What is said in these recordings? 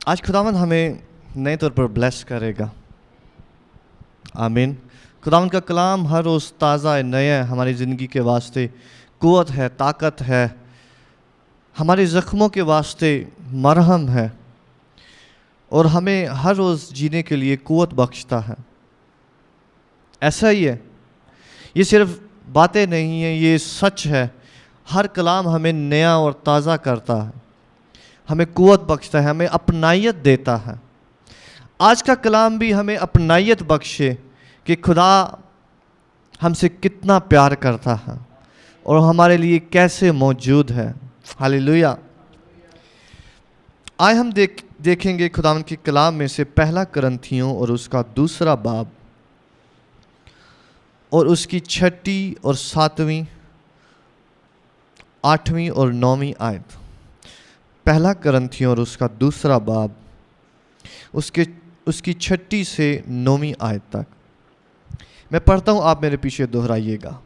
آج خداوند ہمیں نئے طور پر بلیس کرے گا. آمین. خداوند کا کلام ہر روز تازہ ہے، نیا ہے، ہماری زندگی کے واسطے قوت ہے، طاقت ہے، ہمارے زخموں کے واسطے مرہم ہے، اور ہمیں ہر روز جینے کے لیے قوت بخشتا ہے. ایسا ہی ہے، یہ صرف باتیں نہیں ہیں، یہ سچ ہے. ہر کلام ہمیں نیا اور تازہ کرتا ہے، ہمیں قوت بخشتا ہے، ہمیں اپنائیت دیتا ہے. آج کا کلام بھی ہمیں اپنائیت بخشے کہ خدا ہم سے کتنا پیار کرتا ہے اور ہمارے لیے کیسے موجود ہے. ہالیلویا. آئے ہم دیکھیں گے خداوند کے کلام میں سے پہلا کرنتھیوں اور اس کا 2 باب اور اس کی 6 اور 7، 8 اور 9 آیت. پہلا کرنتھیوں اور اس کا 2 باب اس کی 6 سے 9 آیت تک میں پڑھتا ہوں، آپ میرے پیچھے دہرائیے گا.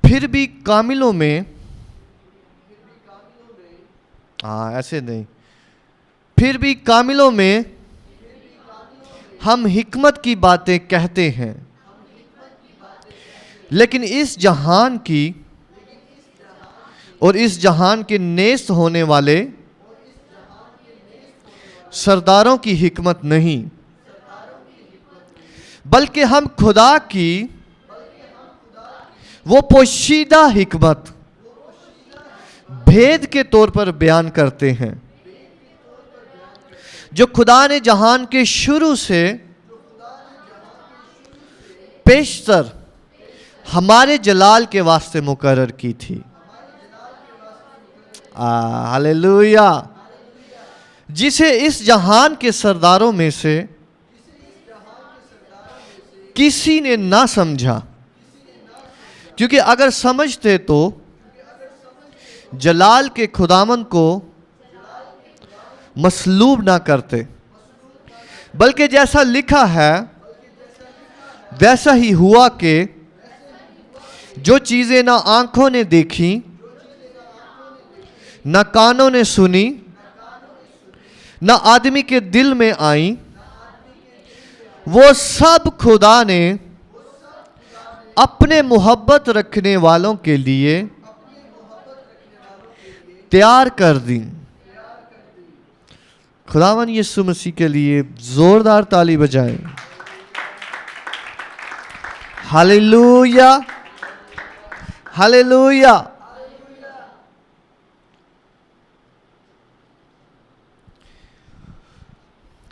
پھر بھی کاملوں میں ایسے نہیں، پھر بھی کاملوں میں ہم حکمت کی باتیں کہتے ہیں، لیکن اس جہان کی اور اس جہان کے نیست ہونے والے سرداروں کی حکمت نہیں، بلکہ ہم خدا کی وہ پوشیدہ حکمت بھید کے طور پر بیان کرتے ہیں جو خدا نے جہان کے شروع سے پیشتر ہمارے جلال کے واسطے مقرر کی تھی. ہاللویا. جسے اس جہان کے سرداروں میں سے کسی نے نہ سمجھا، کیونکہ اگر سمجھتے تو جلال کے خداوند کو مصلوب نہ کرتے، بلکہ جیسا لکھا ہے ویسا ہی ہوا کہ جو چیزیں نہ آنکھوں نے دیکھی، نہ کانوں نے سنی، نہ آدمی کے دل میں آئیں، وہ سب خدا نے اپنے محبت رکھنے والوں کے لیے تیار کر دیں. خداوند یسوع مسیح کے لیے زوردار تالی بجائیں. Hallelujah, hallelujah.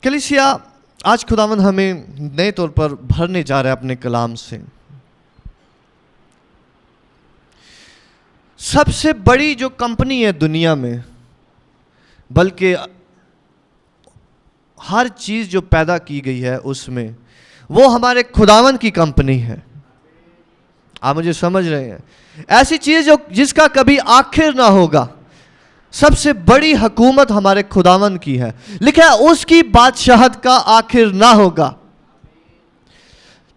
کلیسیا، آج خداوند ہمیں نئے طور پر بھرنے جا رہا ہے اپنے کلام سے. سب سے بڑی جو کمپنی ہے دنیا میں، بلکہ ہر چیز جو پیدا کی گئی ہے اس میں، وہ ہمارے خداوند کی کمپنی ہے. آپ مجھے سمجھ رہے ہیں؟ ایسی چیز جس کا کبھی آخر نہ ہوگا. سب سے بڑی حکومت ہمارے خداوند کی ہے، لکھا ہے اس کی بادشاہت کا آخر نہ ہوگا.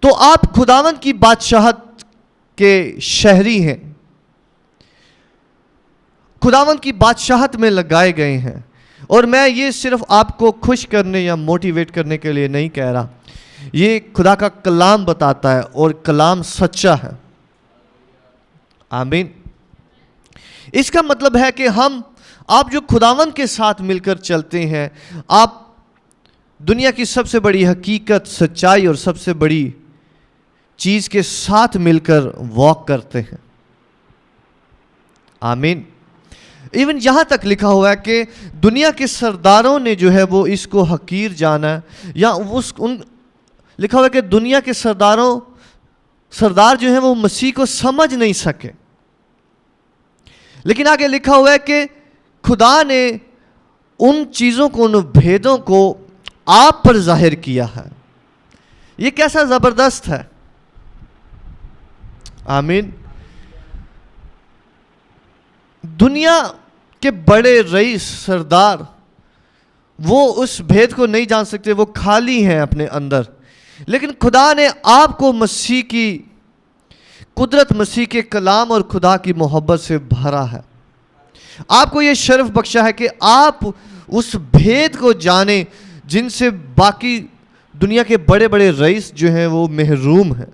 تو آپ خداوند کی بادشاہت کے شہری ہیں، خداوند کی بادشاہت میں لگائے گئے ہیں. اور میں یہ صرف آپ کو خوش کرنے یا موٹیویٹ کرنے کے لیے نہیں کہہ رہا، یہ خدا کا کلام بتاتا ہے اور کلام سچا ہے. آمین. اس کا مطلب ہے کہ آپ جو خداوند کے ساتھ مل کر چلتے ہیں، آپ دنیا کی سب سے بڑی حقیقت، سچائی اور سب سے بڑی چیز کے ساتھ مل کر واک کرتے ہیں. آمین. ایون یہاں تک لکھا ہوا ہے کہ دنیا کے سرداروں نے جو ہے وہ اس کو حقیر جانا، یا لکھا ہوا ہے کہ دنیا کے سردار جو ہیں وہ مسیح کو سمجھ نہیں سکے. لیکن آگے لکھا ہوا ہے کہ خدا نے ان چیزوں کو، ان بھیدوں کو آپ پر ظاہر کیا ہے. یہ کیسا زبردست ہے. آمین. دنیا کے بڑے رئیس، سردار، وہ اس بھید کو نہیں جان سکتے، وہ خالی ہیں اپنے اندر. لیکن خدا نے آپ کو مسیح کی قدرت، مسیح کے کلام اور خدا کی محبت سے بھرا ہے. آپ کو یہ شرف بخشا ہے کہ آپ اس بھید کو جانیں جن سے باقی دنیا کے بڑے بڑے رئیس جو ہیں وہ محروم ہیں.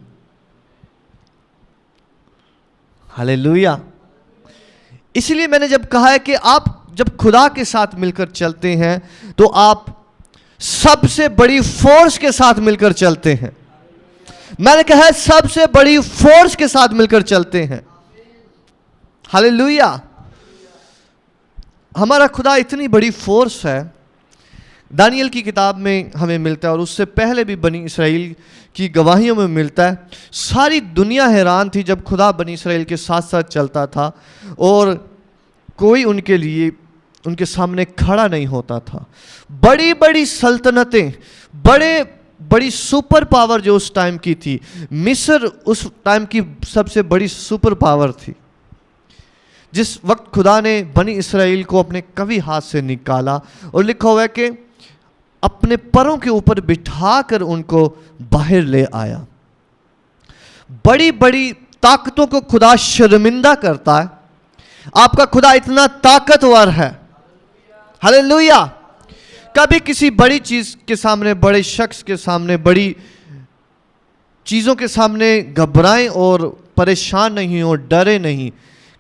ہاللیلویا. اس لیے میں نے جب کہا ہے کہ آپ جب خدا کے ساتھ مل کر چلتے ہیں تو آپ سب سے بڑی فورس کے ساتھ مل کر چلتے ہیں. میں نے کہا ہے سب سے بڑی فورس کے ساتھ مل کر چلتے ہیں. ہاللیلویا. ہمارا خدا اتنی بڑی فورس ہے. دانیل کی کتاب میں ہمیں ملتا ہے اور اس سے پہلے بھی بنی اسرائیل کی گواہیوں میں ملتا ہے. ساری دنیا حیران تھی جب خدا بنی اسرائیل کے ساتھ ساتھ چلتا تھا اور کوئی ان کے لیے ان کے سامنے کھڑا نہیں ہوتا تھا. بڑی بڑی سلطنتیں, بڑی سپر پاور جو اس ٹائم کی تھی, مصر اس ٹائم کی سب سے بڑی سپر پاور تھی. جس وقت خدا نے بنی اسرائیل کو اپنے قوی ہاتھ سے نکالا اور لکھا ہوا ہے کہ اپنے پروں کے اوپر بٹھا کر ان کو باہر لے آیا. بڑی بڑی طاقتوں کو خدا شرمندہ کرتا ہے. آپ کا خدا اتنا طاقتور ہے. ہاللیلویا. کبھی کسی بڑی چیز کے سامنے, بڑے شخص کے سامنے, بڑی چیزوں کے سامنے گھبرائیں اور پریشان نہیں ہو, ڈرے نہیں.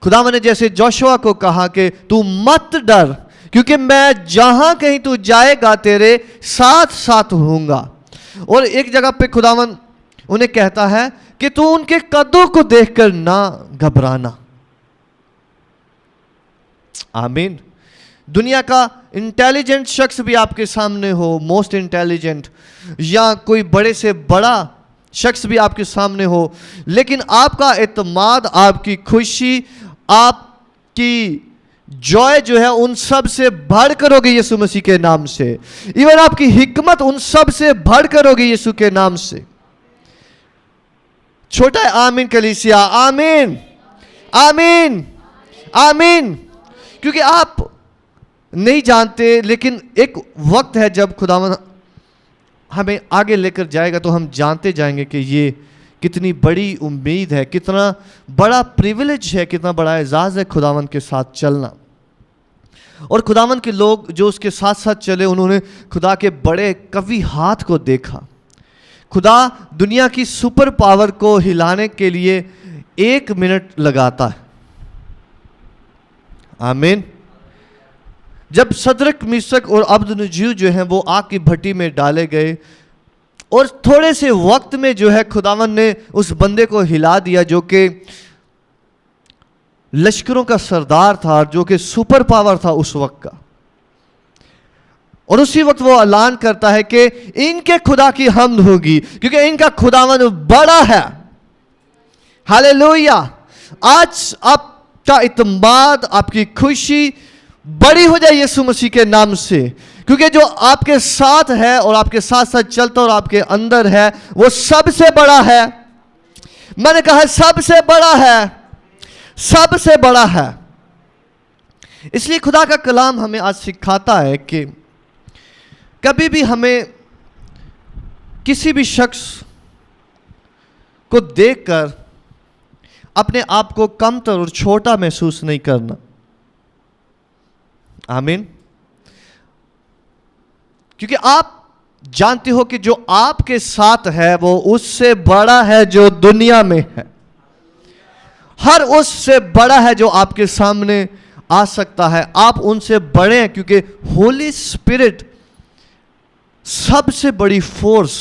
خدا نے جیسے جوشوا کو کہا کہ تو مت ڈر کیونکہ میں جہاں کہیں تو جائے گا تیرے ساتھ ساتھ ہوں گا. اور ایک جگہ پہ خداوند انہیں کہتا ہے کہ تو ان کے قدوں کو دیکھ کر نہ گھبرانا. آمین. دنیا کا انٹیلیجنٹ شخص بھی آپ کے سامنے ہو, موسٹ انٹیلیجنٹ, یا کوئی بڑے سے بڑا شخص بھی آپ کے سامنے ہو, لیکن آپ کا اعتماد, آپ کی خوشی, آپ کی جوائے جو ہے ان سب سے بڑھ کر ہوگی یسوع مسیح کے نام سے. ایون آپ کی حکمت ان سب سے بڑھ کر ہوگی یسوع کے نام سے. چھوٹا ہے آمین کلیسیا. آمین آمین آمین. کیونکہ آپ نہیں جانتے, لیکن ایک وقت ہے جب خداوند ہمیں آگے لے کر جائے گا تو ہم جانتے جائیں گے کہ یہ کتنی بڑی امید ہے, کتنا بڑا پریویلیج ہے, کتنا بڑا اعزاز ہے خداوند کے ساتھ چلنا. اور خداوند کے لوگ جو اس کے ساتھ ساتھ چلے انہوں نے خدا کے بڑے قوی ہاتھ کو دیکھا. خدا دنیا کی سپر پاور کو ہلانے کے لیے 1 منٹ لگاتا ہے. آمین. جب صدرک میشک اور عبدنجو جو ہیں وہ آگ کی بھٹی میں ڈالے گئے اور تھوڑے سے وقت میں جو ہے خداوند نے اس بندے کو ہلا دیا جو کہ لشکروں کا سردار تھا, جو کہ سپر پاور تھا اس وقت کا. اور اسی وقت وہ اعلان کرتا ہے کہ ان کے خدا کی حمد ہوگی کیونکہ ان کا خداوند بڑا ہے. ہاللیلویا. آج آپ کا اعتماد, آپ کی خوشی بڑی ہو جائے یسوع مسیح کے نام سے, کیونکہ جو آپ کے ساتھ ہے اور آپ کے ساتھ ساتھ چلتا اور آپ کے اندر ہے وہ سب سے بڑا ہے. میں نے کہا سب سے بڑا ہے, سب سے بڑا ہے. اس لیے خدا کا کلام ہمیں آج سکھاتا ہے کہ کبھی بھی ہمیں کسی بھی شخص کو دیکھ کر اپنے آپ کو کمتر اور چھوٹا محسوس نہیں کرنا. آمین. کیونکہ آپ جانتے ہو کہ جو آپ کے ساتھ ہے وہ اس سے بڑا ہے جو دنیا میں ہے. ہر اس سے بڑا ہے جو آپ کے سامنے آ سکتا ہے. آپ ان سے بڑے ہیں کیونکہ ہولی اسپرٹ سب سے بڑی فورس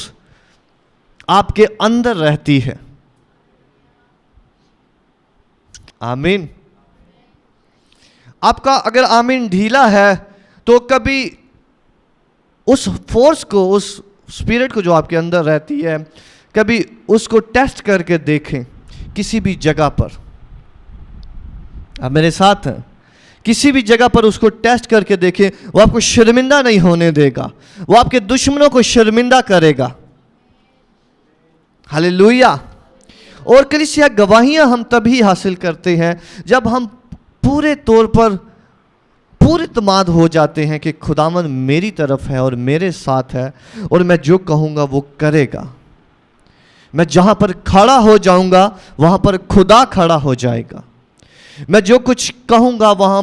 آپ کے اندر رہتی ہے. آمین. آپ کا اگر آمین ڈھیلا ہے تو کبھی اس فورس کو, اس اسپرٹ کو جو آپ کے اندر رہتی ہے, کبھی اس کو ٹیسٹ کر کے دیکھیں کسی بھی جگہ پر. آپ میرے ساتھ ہیں, کسی بھی جگہ پر اس کو ٹیسٹ کر کے دیکھیں, وہ آپ کو شرمندہ نہیں ہونے دے گا, وہ آپ کے دشمنوں کو شرمندہ کرے گا. ہاللیلویا. اور کلیسیا گواہیاں ہم تبھی حاصل کرتے ہیں جب ہم پورے طور پر پورے اعتماد ہو جاتے ہیں کہ خداوند میری طرف ہے اور میرے ساتھ ہے اور میں جو کہوں گا وہ کرے گا. میں جہاں پر کھڑا ہو جاؤں گا وہاں پر خدا کھڑا ہو جائے گا. میں جو کچھ کہوں گا وہاں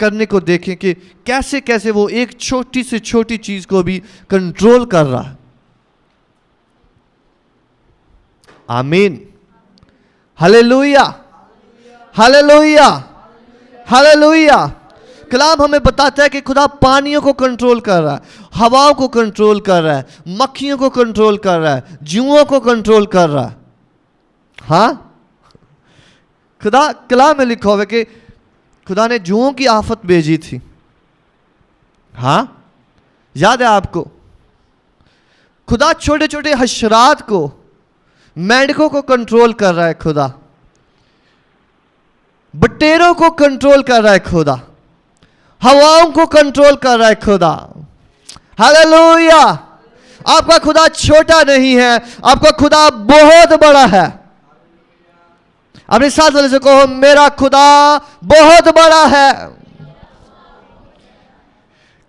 کرنے کو دیکھیں کہ کیسے کیسے وہ ایک چھوٹی سے چھوٹی چیز کو بھی کنٹرول کر رہا ہے. آمین. ہلیلویا ہلیلویا ہلیلویا. کلام ہمیں بتاتا ہے کہ خدا پانیوں کو کنٹرول کر رہا ہے, ہواؤں کو کنٹرول کر رہا ہے, مکھیوں کو کنٹرول کر رہا ہے, جوؤں کو کنٹرول کر رہا ہے. ہاں, خدا کلام میں لکھا ہوا ہے کہ خدا نے جوؤں کی آفت بھیجی تھی. ہاں, یاد ہے آپ کو؟ خدا چھوٹے چھوٹے حشرات کو, مینڈکوں کو کنٹرول کر رہا ہے. خدا بٹیروں کو کنٹرول کر رہا ہے. خدا ہواؤں کو کنٹرول کر رہا ہے. خدا ہلیلویا. آپ کا خدا چھوٹا نہیں ہے, آپ کا خدا بہت بڑا ہے. اپنے ساتھ والے سے کہو, میرا خدا بہت بڑا ہے.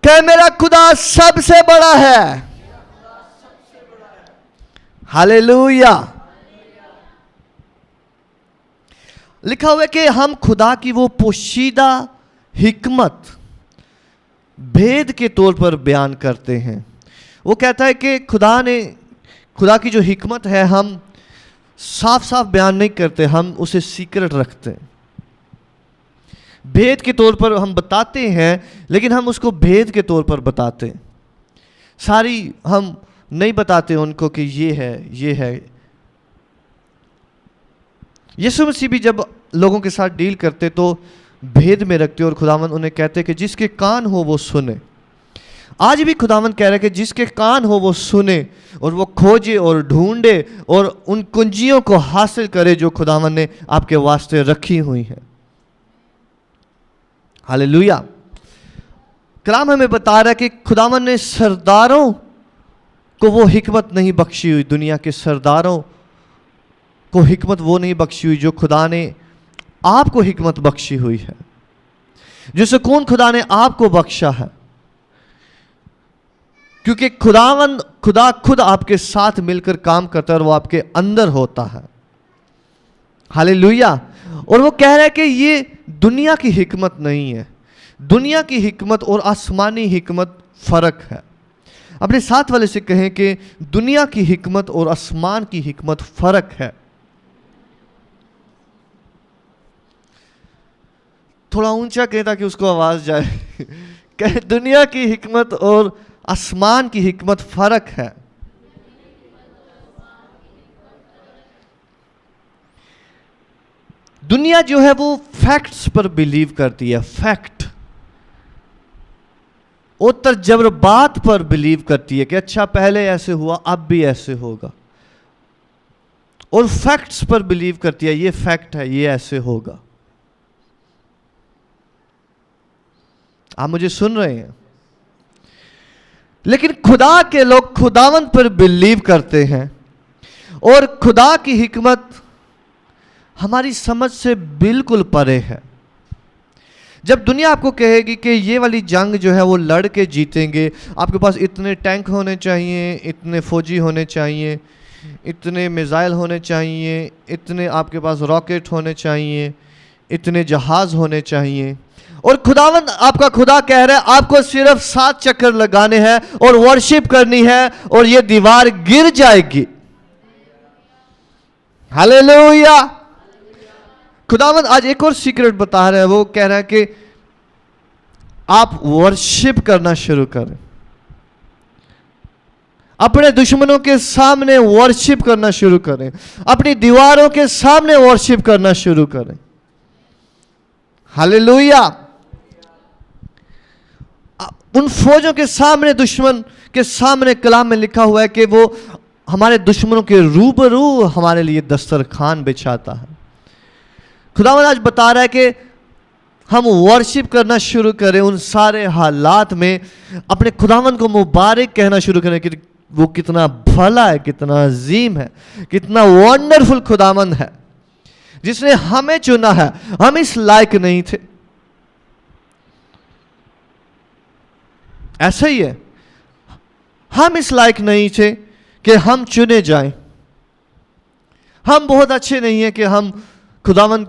کہ میرا خدا سب سے بڑا ہے. ہلیلویا. لکھا ہوا ہے کہ ہم خدا کی وہ پوشیدہ حکمت بھید کے طور پر بیان کرتے ہیں. وہ کہتا ہے کہ خدا کی جو حکمت ہے ہم صاف صاف بیان نہیں کرتے, ہم اسے سیکرٹ رکھتے ہیں. بھید کے طور پر ہم بتاتے ہیں, لیکن ہم اس کو بھید کے طور پر بتاتے ہیں. ساری ہم نہیں بتاتے ان کو کہ یہ ہے یہ ہے. یسوع مسیح بھی جب لوگوں کے ساتھ ڈیل کرتے تو بھید میں رکھتے, اور خداوند انہیں کہتے کہ جس کے کان ہو وہ سنے. آج بھی خداوند کہہ رہے کہ جس کے کان ہو وہ سنے, اور وہ کھوجے اور ڈھونڈے اور ان کنجیوں کو حاصل کرے جو خداوند نے آپ کے واسطے رکھی ہوئی ہیں. ہلیلویا. کلام ہمیں بتا رہا ہے کہ خداوند نے سرداروں کو وہ حکمت نہیں بخشی ہوئی, دنیا کے سرداروں کو حکمت وہ نہیں بخشی ہوئی جو خدا نے آپ کو حکمت بخشی ہوئی ہے, جو سکون خدا نے آپ کو بخشا ہے. کیونکہ خدا خود آپ کے ساتھ مل کر کام کرتا ہے, اور وہ آپ کے اندر ہوتا ہے. ہلیلویا. اور وہ کہہ رہا ہے کہ یہ دنیا کی حکمت نہیں ہے. دنیا کی حکمت اور آسمانی حکمت فرق ہے. اپنے ساتھ والے سے کہیں کہ دنیا کی حکمت اور آسمان کی حکمت فرق ہے. تھوڑا اونچا کہیں تاکہ اس کو آواز جائے. کہ دنیا کی حکمت اور آسمان کی حکمت فرق ہے. دنیا جو ہے وہ فیکٹس پر بلیو کرتی ہے, فیکٹ اور تجربات پر بلیو کرتی ہے کہ اچھا پہلے ایسے ہوا اب بھی ایسے ہوگا, اور فیکٹس پر بلیو کرتی ہے, یہ فیکٹ ہے یہ ایسے ہوگا. آپ مجھے سن رہے ہیں؟ لیکن خدا کے لوگ خداوند پر بلیو کرتے ہیں, اور خدا کی حکمت ہماری سمجھ سے بالکل پرے ہے. جب دنیا آپ کو کہے گی کہ یہ والی جنگ جو ہے وہ لڑ کے جیتیں گے, آپ کے پاس اتنے ٹینک ہونے چاہیے, اتنے فوجی ہونے چاہیے, اتنے میزائل ہونے چاہیے, اتنے آپ کے پاس راکٹ ہونے چاہیے, اتنے جہاز ہونے چاہیے, اور خداوند آپ کا خدا کہہ رہا ہے آپ کو صرف 7 چکر لگانے ہیں اور ورشپ کرنی ہے, اور یہ دیوار گر جائے گی. ہلیلویا. خداوند آج ایک اور سیکرٹ بتا رہا ہے, وہ کہہ رہا ہے کہ آپ ورشپ کرنا شروع کریں, اپنے دشمنوں کے سامنے ورشپ کرنا شروع کریں, اپنی دیواروں کے سامنے ورشپ کرنا شروع کریں. ہلیلویا. ان فوجوں کے سامنے, دشمن کے سامنے کلام میں لکھا ہوا ہے کہ وہ ہمارے دشمنوں کے روبرو ہمارے لیے دسترخوان بچھاتا ہے. خداوند آج بتا رہا ہے کہ ہم ورشپ کرنا شروع کریں, ان سارے حالات میں اپنے خداوند کو مبارک کہنا شروع کریں کہ وہ کتنا بھلا ہے, کتنا عظیم ہے, کتنا ونڈرفل خداوند ہے جس نے ہمیں چنا ہے. ہم اس لائق نہیں تھے. ایسا ہی ہے, ہم اس لائق نہیں تھے کہ ہم چنے جائیں. ہم بہت اچھے نہیں ہیں کہ ہم خداوند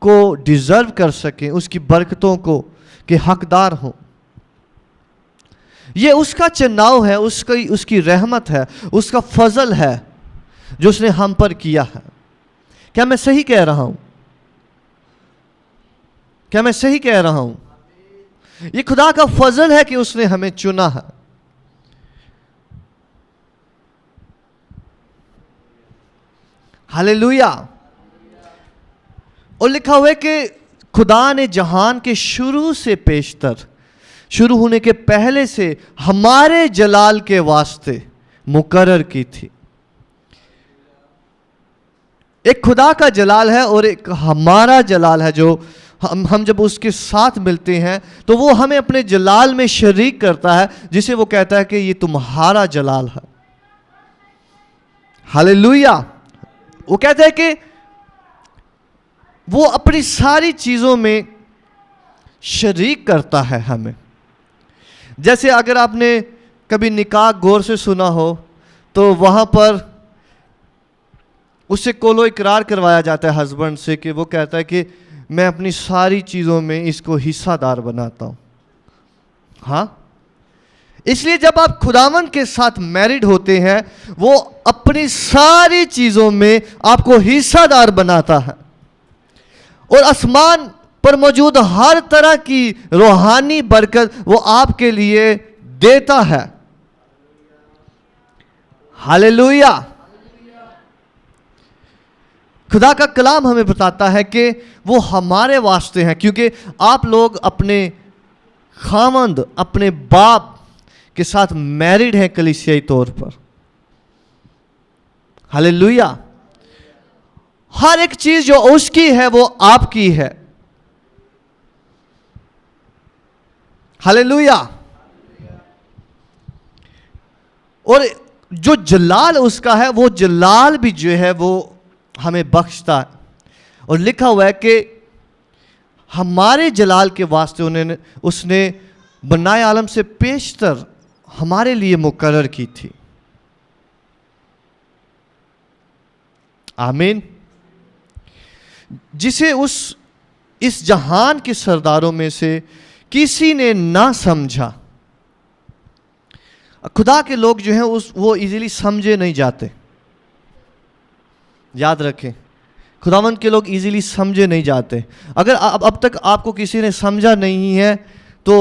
کو ڈیزرو کر سکیں, اس کی برکتوں کو کے حقدار ہوں. یہ اس کا چناؤ ہے, اس کی رحمت ہے, اس کا فضل ہے جو اس نے ہم پر کیا ہے. کیا میں صحیح کہہ رہا ہوں؟ کیا میں صحیح کہہ رہا ہوں؟ یہ خدا کا فضل ہے کہ اس نے ہمیں چنا ہے. ہاللیلویا. اور لکھا ہوا ہے کہ خدا نے جہان کے شروع سے پیشتر, شروع ہونے کے پہلے سے ہمارے جلال کے واسطے مقرر کی تھی. ایک خدا کا جلال ہے اور ایک ہمارا جلال ہے, جو ہم جب اس کے ساتھ ملتے ہیں تو وہ ہمیں اپنے جلال میں شریک کرتا ہے, جسے وہ کہتا ہے کہ یہ تمہارا جلال ہے. ہاللیلویا. وہ کہتا ہے کہ وہ اپنی ساری چیزوں میں شریک کرتا ہے ہمیں. جیسے اگر آپ نے کبھی نکاح غور سے سنا ہو تو وہاں پر اس سے کولو اقرار کروایا جاتا ہے ہسبینڈ سے, کہ وہ کہتا ہے کہ میں اپنی ساری چیزوں میں اس کو حصہ دار بناتا ہوں. ہاں, اس لیے جب آپ خداوند کے ساتھ میرڈ ہوتے ہیں وہ اپنی ساری چیزوں میں آپ کو حصہ دار بناتا ہے, اور آسمان پر موجود ہر طرح کی روحانی برکت وہ آپ کے لیے دیتا ہے. ہاللیلویا. خدا کا کلام ہمیں بتاتا ہے کہ وہ ہمارے واسطے ہیں, کیونکہ آپ لوگ اپنے خاوند, اپنے باپ کے ساتھ میرڈ ہیں کلیسیائی طور پر. ہاللیلویا. ہر ایک چیز جو اس کی ہے وہ آپ کی ہے. ہاللیلویا. اور جو جلال اس کا ہے وہ جلال بھی جو ہے وہ ہمیں بخشتا ہے. اور لکھا ہوا ہے کہ ہمارے جلال کے واسطے اس نے بنائے عالم سے پیشتر ہمارے لیے مقرر کی تھی. آمین. جسے اس جہان کے سرداروں میں سے کسی نے نہ سمجھا. خدا کے لوگ جو ہیں وہ ایزیلی سمجھے نہیں جاتے. یاد رکھیں, خداوند کے لوگ ایزیلی سمجھے نہیں جاتے. اگر اب تک آپ کو کسی نے سمجھا نہیں ہے تو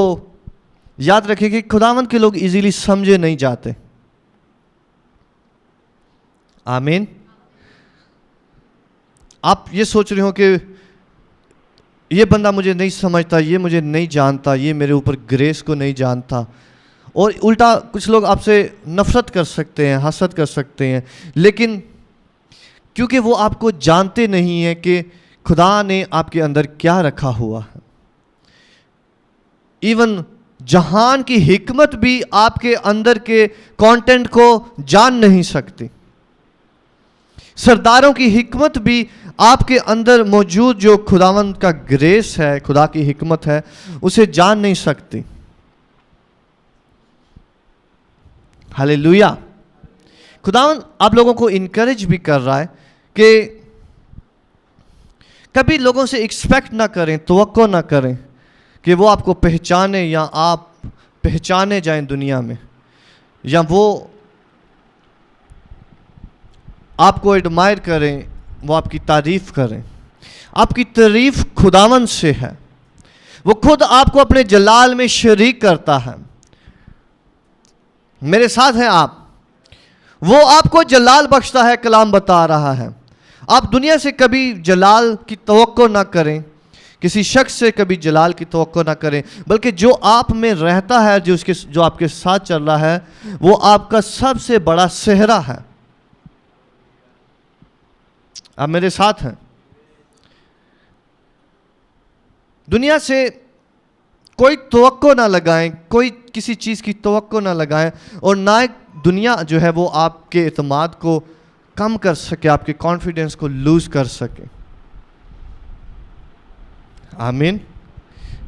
یاد رکھیں کہ خداوند کے لوگ ایزیلی سمجھے نہیں جاتے. آمین. آپ یہ سوچ رہے ہو کہ یہ بندہ مجھے نہیں سمجھتا, یہ مجھے نہیں جانتا, یہ میرے اوپر گریس کو نہیں جانتا, اور الٹا کچھ لوگ آپ سے نفرت کر سکتے ہیں, حسد کر سکتے ہیں, لیکن کیونکہ وہ آپ کو جانتے نہیں ہیں کہ خدا نے آپ کے اندر کیا رکھا ہوا ہے. ایون جہان کی حکمت بھی آپ کے اندر کے کانٹینٹ کو جان نہیں سکتی. سرداروں کی حکمت بھی آپ کے اندر موجود جو خداوند کا گریس ہے, خدا کی حکمت ہے, اسے جان نہیں سکتی. ہاللیلویا. خداوند آپ لوگوں کو انکریج بھی کر رہا ہے کہ کبھی لوگوں سے ایکسپیکٹ نہ کریں, توقع نہ کریں کہ وہ آپ کو پہچانے یا آپ پہچانے جائیں دنیا میں, یا وہ آپ کو ایڈمائر کریں, وہ آپ کی تعریف کریں. آپ کی تعریف خداوند سے ہے. وہ خود آپ کو اپنے جلال میں شریک کرتا ہے. میرے ساتھ ہیں آپ. وہ آپ کو جلال بخشتا ہے, کلام بتا رہا ہے. آپ دنیا سے کبھی جلال کی توقع نہ کریں, کسی شخص سے کبھی جلال کی توقع نہ کریں, بلکہ جو آپ میں رہتا ہے, جو آپ کے ساتھ چل رہا ہے, وہ آپ کا سب سے بڑا صحرا ہے. آپ میرے ساتھ ہیں. دنیا سے کوئی توقع نہ لگائیں, کوئی کسی چیز کی توقع نہ لگائیں, اور نہ دنیا جو ہے وہ آپ کے اعتماد کو کم کر سکے, آپ کے کانفیڈنس کو لوز کر سکے. آمین.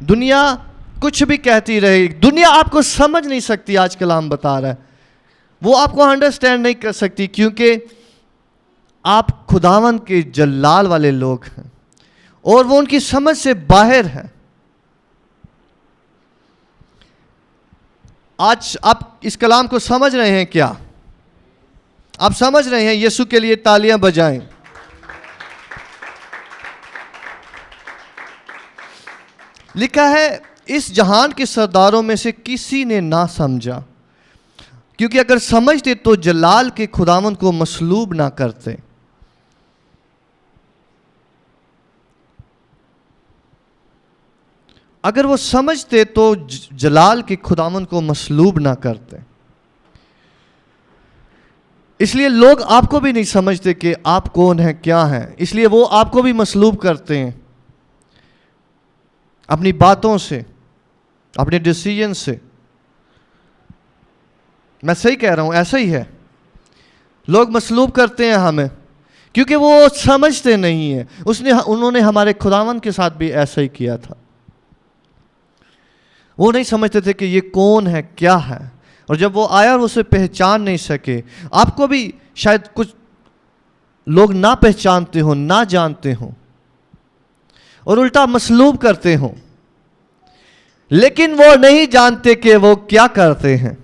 دنیا کچھ بھی کہتی رہے, دنیا آپ کو سمجھ نہیں سکتی. آج کلام بتا رہا ہے وہ آپ کو انڈرسٹینڈ نہیں کر سکتی, کیونکہ آپ خداوند کے جلال والے لوگ ہیں اور وہ ان کی سمجھ سے باہر ہے. آج آپ اس کلام کو سمجھ رہے ہیں کیا؟ آپ سمجھ رہے ہیں؟ یسوع کے لیے تالیاں بجائیں. لکھا ہے اس جہان کے سرداروں میں سے کسی نے نہ سمجھا، کیونکہ اگر سمجھتے تو جلال کے خداوند کو مصلوب نہ کرتے. اگر وہ سمجھتے تو جلال کے خداوند کو مصلوب نہ کرتے. اس لیے لوگ آپ کو بھی نہیں سمجھتے کہ آپ کون ہیں، کیا ہیں، اس لیے وہ آپ کو بھی مصلوب کرتے ہیں اپنی باتوں سے، اپنے ڈیسیژن سے. میں صحیح کہہ رہا ہوں، ایسا ہی ہے. لوگ مصلوب کرتے ہیں ہمیں کیونکہ وہ سمجھتے نہیں ہیں. انہوں نے ہمارے خداوند کے ساتھ بھی ایسا ہی کیا تھا. وہ نہیں سمجھتے تھے کہ یہ کون ہے، کیا ہے، اور جب وہ آیا اور اسے پہچان نہیں سکے. آپ کو بھی شاید کچھ لوگ نہ پہچانتے ہوں، نہ جانتے ہوں اور الٹا مصلوب کرتے ہوں، لیکن وہ نہیں جانتے کہ وہ کیا کرتے ہیں.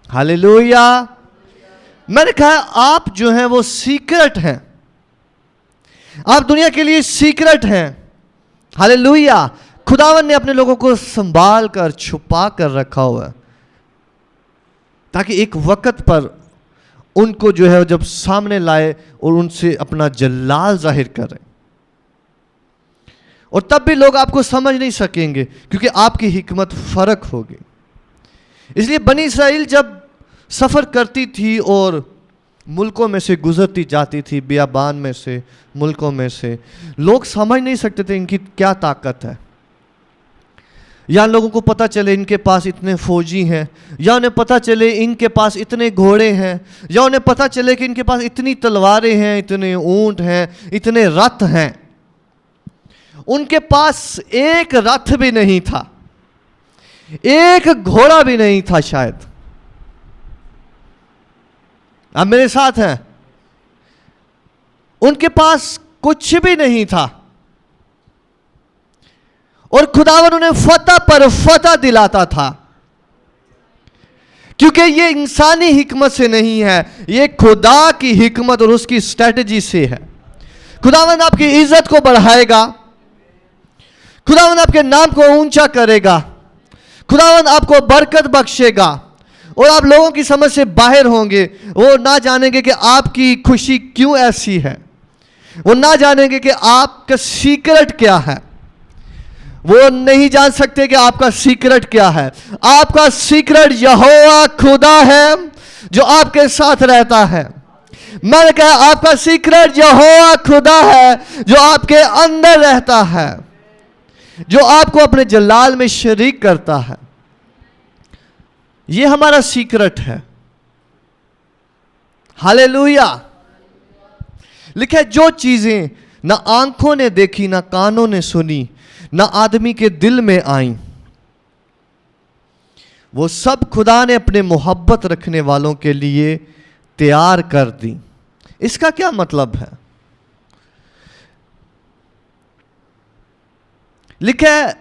ہاللویا. میں نے کہا آپ جو ہیں وہ سیکرٹ ہیں، آپ دنیا کے لیے سیکرٹ ہیں. ہاللویا. خداوند نے اپنے لوگوں کو سنبھال کر چھپا کر رکھا ہوا ہے تاکہ ایک وقت پر ان کو جو ہے جب سامنے لائے اور ان سے اپنا جلال ظاہر کرے. اور تب بھی لوگ آپ کو سمجھ نہیں سکیں گے کیونکہ آپ کی حکمت فرق ہوگی. اس لیے بنی اسرائیل جب سفر کرتی تھی اور ملکوں میں سے گزرتی جاتی تھی، بیابان میں سے، ملکوں میں سے، لوگ سمجھ نہیں سکتے تھے ان کی کیا طاقت ہے. یا لوگوں کو پتہ چلے ان کے پاس اتنے فوجی ہیں، یا انہیں پتہ چلے ان کے پاس اتنے گھوڑے ہیں، یا انہیں پتہ چلے کہ ان کے پاس اتنی تلواریں ہیں، اتنے اونٹ ہیں، اتنے رتھ ہیں. ان کے پاس ایک رتھ بھی نہیں تھا، ایک گھوڑا بھی نہیں تھا شاید. اب میرے ساتھ ہیں، ان کے پاس کچھ بھی نہیں تھا اور خداوند انہیں فتح پر فتح دلاتا تھا کیونکہ یہ انسانی حکمت سے نہیں ہے، یہ خدا کی حکمت اور اس کی اسٹریٹجی سے ہے. خداوند آپ کی عزت کو بڑھائے گا، خداوند آپ کے نام کو اونچا کرے گا، خداوند آپ کو برکت بخشے گا اور آپ لوگوں کی سمجھ سے باہر ہوں گے. وہ نہ جانیں گے کہ آپ کی خوشی کیوں ایسی ہے، وہ نہ جانیں گے کہ آپ کا سیکرٹ کیا ہے. وہ نہیں جان سکتے کہ آپ کا سیکرٹ کیا ہے. آپ کا سیکرٹ یہوہ خدا ہے جو آپ کے ساتھ رہتا ہے. میں نے کہا آپ کا سیکرٹ یہوہ خدا ہے جو آپ کے اندر رہتا ہے، جو آپ کو اپنے جلال میں شریک کرتا ہے. یہ ہمارا سیکرٹ ہے. ہاللویا. لکھا ہے جو چیزیں نہ آنکھوں نے دیکھی، نہ کانوں نے سنی، نہ آدمی کے دل میں آئیں، وہ سب خدا نے اپنے محبت رکھنے والوں کے لیے تیار کر دی. اس کا کیا مطلب ہے؟ لکھا ہے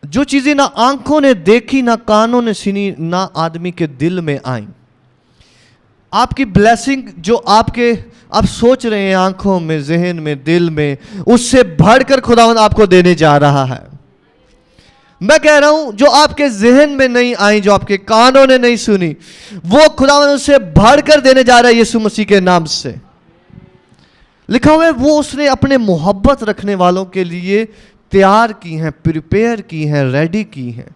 جو چیزیں نہ آنکھوں نے دیکھی، نہ کانوں نے سنی، نہ آدمی کے دل میں آئیں. آپ کی بلیسنگ جو آپ سوچ رہے ہیں آنکھوں میں، ذہن میں، دل میں، اس سے بڑھ کر خداوند آپ کو دینے جا رہا ہے. میں کہہ رہا ہوں جو آپ کے ذہن میں نہیں آئی، جو آپ کے کانوں نے نہیں سنی، وہ خداوند اس سے بڑھ کر دینے جا رہا ہے یسوع مسیح کے نام سے. لکھا ہوا ہے وہ اس نے اپنے محبت رکھنے والوں کے لیے تیار کی ہیں، پریپیئر کی ہیں، ریڈی کی ہیں.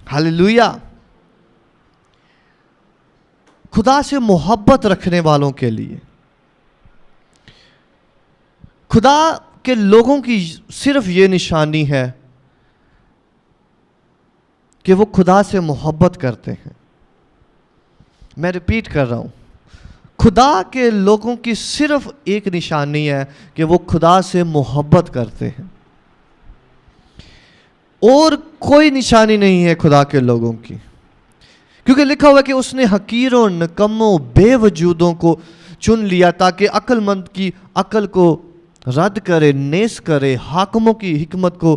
ہاللویا. خدا سے محبت رکھنے والوں کے لیے. خدا کے لوگوں کی صرف یہ نشانی ہے کہ وہ خدا سے محبت کرتے ہیں. میں ریپیٹ کر رہا ہوں، خدا کے لوگوں کی صرف ایک نشانی ہے کہ وہ خدا سے محبت کرتے ہیں، اور کوئی نشانی نہیں ہے خدا کے لوگوں کی. کیونکہ لکھا ہوا ہے کہ اس نے حقیروں، نکموں، بے وجودوں کو چن لیا تاکہ عقل مند کی عقل کو رد کرے، نیست کرے، حاکموں کی حکمت کو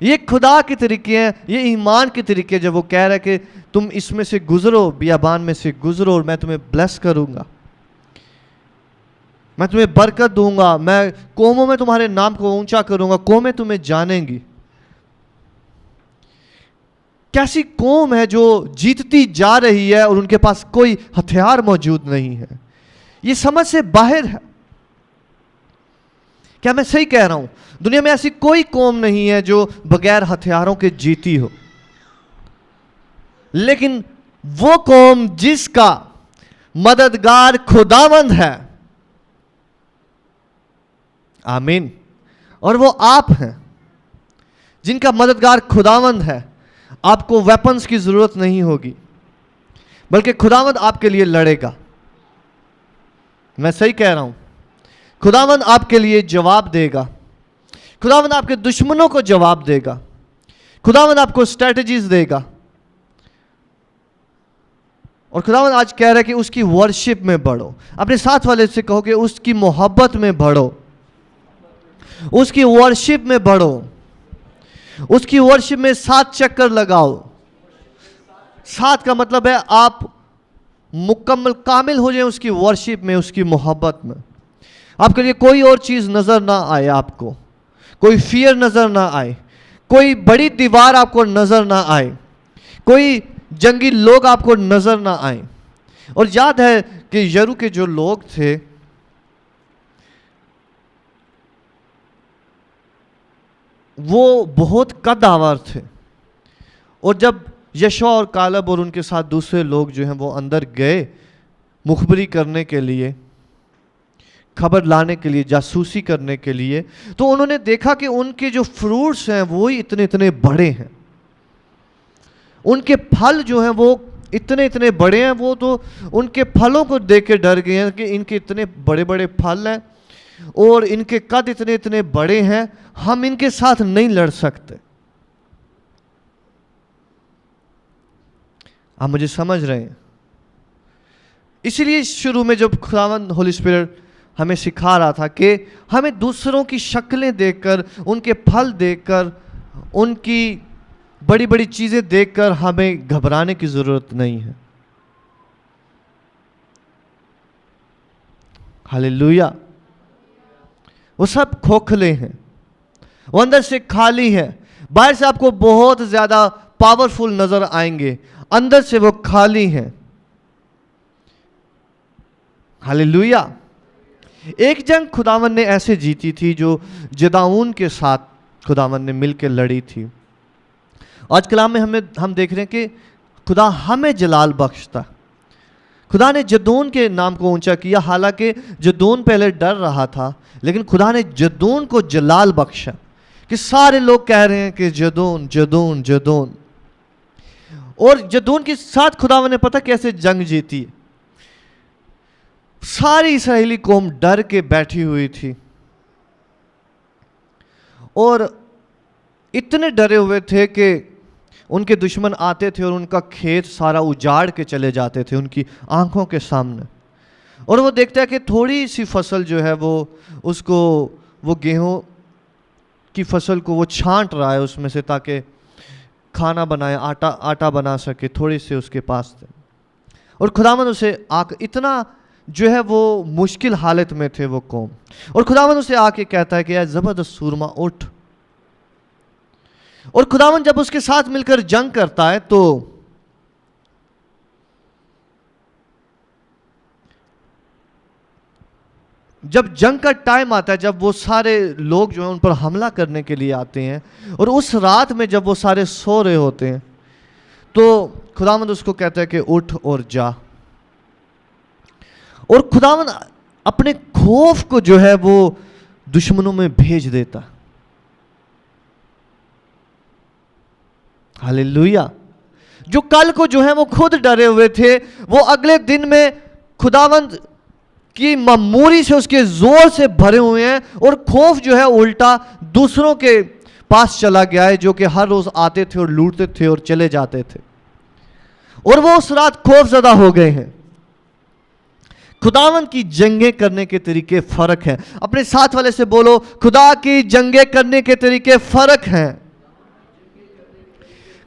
یہ خدا کے طریقے ہیں, یہ ایمان کے طریقے. جب وہ کہہ رہا ہے کہ تم اس میں سے گزرو, بیابان میں سے گزرو, اور میں تمہیں بلیس کروں گا, میں تمہیں برکت دوں گا, میں قوموں میں تمہارے نام کو اونچا کروں گا, قومیں تمہیں جانیں گی. کیسی قوم ہے جو جیتتی جا رہی ہے اور ان کے پاس کوئی ہتھیار موجود نہیں ہے. یہ سمجھ سے باہر ہے. کیا میں صحیح کہہ رہا ہوں؟ دنیا میں ایسی کوئی قوم نہیں ہے جو بغیر ہتھیاروں کے جیتی ہو. لیکن وہ قوم جس کا مددگار خداوند ہے, آمین, اور وہ آپ ہیں, جن کا مددگار خداوند ہے, آپ کو ویپنز کی ضرورت نہیں ہوگی, بلکہ خداوند آپ کے لیے لڑے گا. میں صحیح کہہ رہا ہوں؟ خداوند آپ کے لیے جواب دے گا. خداوند آپ کے دشمنوں کو جواب دے گا. خداوند آپ کو اسٹریٹجیز دے گا. اور خداوند آج کہہ رہا ہے کہ اس کی ورشپ میں بڑھو. اپنے ساتھ والے سے کہو کہ اس کی محبت میں بڑھو, اس کی ورشپ میں بڑھو, اس کی ورشپ میں 7 چکر لگاؤ. 7 کا مطلب ہے آپ مکمل کامل ہو جائیں اس کی ورشپ میں, اس کی محبت میں. آپ کے لیے کوئی اور چیز نظر نہ آئے, آپ کو کوئی فیئر نظر نہ آئے, کوئی بڑی دیوار آپ کو نظر نہ آئے, کوئی جنگی لوگ آپ کو نظر نہ آئیں. اور یاد ہے کہ یرو کے جو لوگ تھے وہ بہت قد آور تھے, اور جب یشوع اور کالب اور ان کے ساتھ دوسرے لوگ جو ہیں وہ اندر گئے مخبری کرنے کے لیے, خبر لانے کے لیے, جاسوسی کرنے کے لیے, تو انہوں نے دیکھا کہ ان کے جو فروٹس ہیں وہی اتنے بڑے ہیں. ان کے پھل جو ہیں وہ اتنے بڑے ہیں. وہ تو ان کے پھلوں کو دیکھ کے ڈر گئے ہیں کہ ان کے اتنے بڑے پھل ہیں اور ان کے قد اتنے بڑے ہیں, ہم ان کے ساتھ نہیں لڑ سکتے. آپ مجھے سمجھ رہے ہیں؟ اسی لیے شروع میں جب خداوند ہولی اسپرٹ ہمیں سکھا رہا تھا کہ ہمیں دوسروں کی شکلیں دیکھ کر, ان کے پھل دیکھ کر, ان کی بڑی چیزیں دیکھ کر ہمیں گھبرانے کی ضرورت نہیں ہے. ہاللویا. وہ سب کھوکھلے ہیں, وہ اندر سے خالی ہے. باہر سے آپ کو بہت زیادہ پاورفل نظر آئیں گے, اندر سے وہ خالی ہیں. ہاللویا. ایک جنگ خداوند نے ایسے جیتی تھی جو جداؤن کے ساتھ خداوند نے مل کے لڑی تھی. آج کلام میں ہم دیکھ رہے ہیں کہ خدا ہمیں جلال بخشتا. خدا نے جدون کے نام کو اونچا کیا, حالانکہ جدون پہلے ڈر رہا تھا, لیکن خدا نے جدون کو جلال بخشا. کہ سارے لوگ کہہ رہے ہیں کہ جدون جدون جدون. اور جدون کے ساتھ خداوند نے پتہ کیسے جنگ جیتی. ساری اسرائیلی قوم ڈر کے بیٹھی ہوئی تھی, اور اتنے ڈرے ہوئے تھے کہ ان کے دشمن آتے تھے اور ان کا کھیت سارا اجاڑ کے چلے جاتے تھے ان کی آنکھوں کے سامنے. اور وہ دیکھتا ہے کہ تھوڑی سی فصل جو ہے وہ گیہوں کی فصل کو وہ چھانٹ رہا ہے اس میں سے, تاکہ کھانا بنائے, آٹا بنا سکے. تھوڑی سے اس کے پاس تھے, اور خداوند اسے اتنا جو ہے وہ مشکل حالت میں تھے وہ قوم, اور خداوند اسے آ کے کہتا ہے کہ اے زبردست سورما اٹھ. اور خداوند جب اس کے ساتھ مل کر جنگ کرتا ہے تو جب جنگ کا ٹائم آتا ہے, جب وہ سارے لوگ جو ہیں ان پر حملہ کرنے کے لیے آتے ہیں, اور اس رات میں جب وہ سارے سو رہے ہوتے ہیں, تو خداوند اس کو کہتا ہے کہ اٹھ اور جا. اور خداوند اپنے خوف کو جو ہے وہ دشمنوں میں بھیج دیتا. ہاللویا. جو کل کو جو ہے وہ خود ڈرے ہوئے تھے, وہ اگلے دن میں خداوند کی معموری سے اس کے زور سے بھرے ہوئے ہیں, اور خوف جو ہے الٹا دوسروں کے پاس چلا گیا ہے, جو کہ ہر روز آتے تھے اور لوٹتے تھے اور چلے جاتے تھے, اور وہ اس رات خوف زدہ ہو گئے ہیں. خداوند کی جنگیں کرنے کے طریقے فرق ہیں. اپنے ساتھ والے سے بولو, خدا کی جنگیں کرنے کے طریقے فرق ہیں.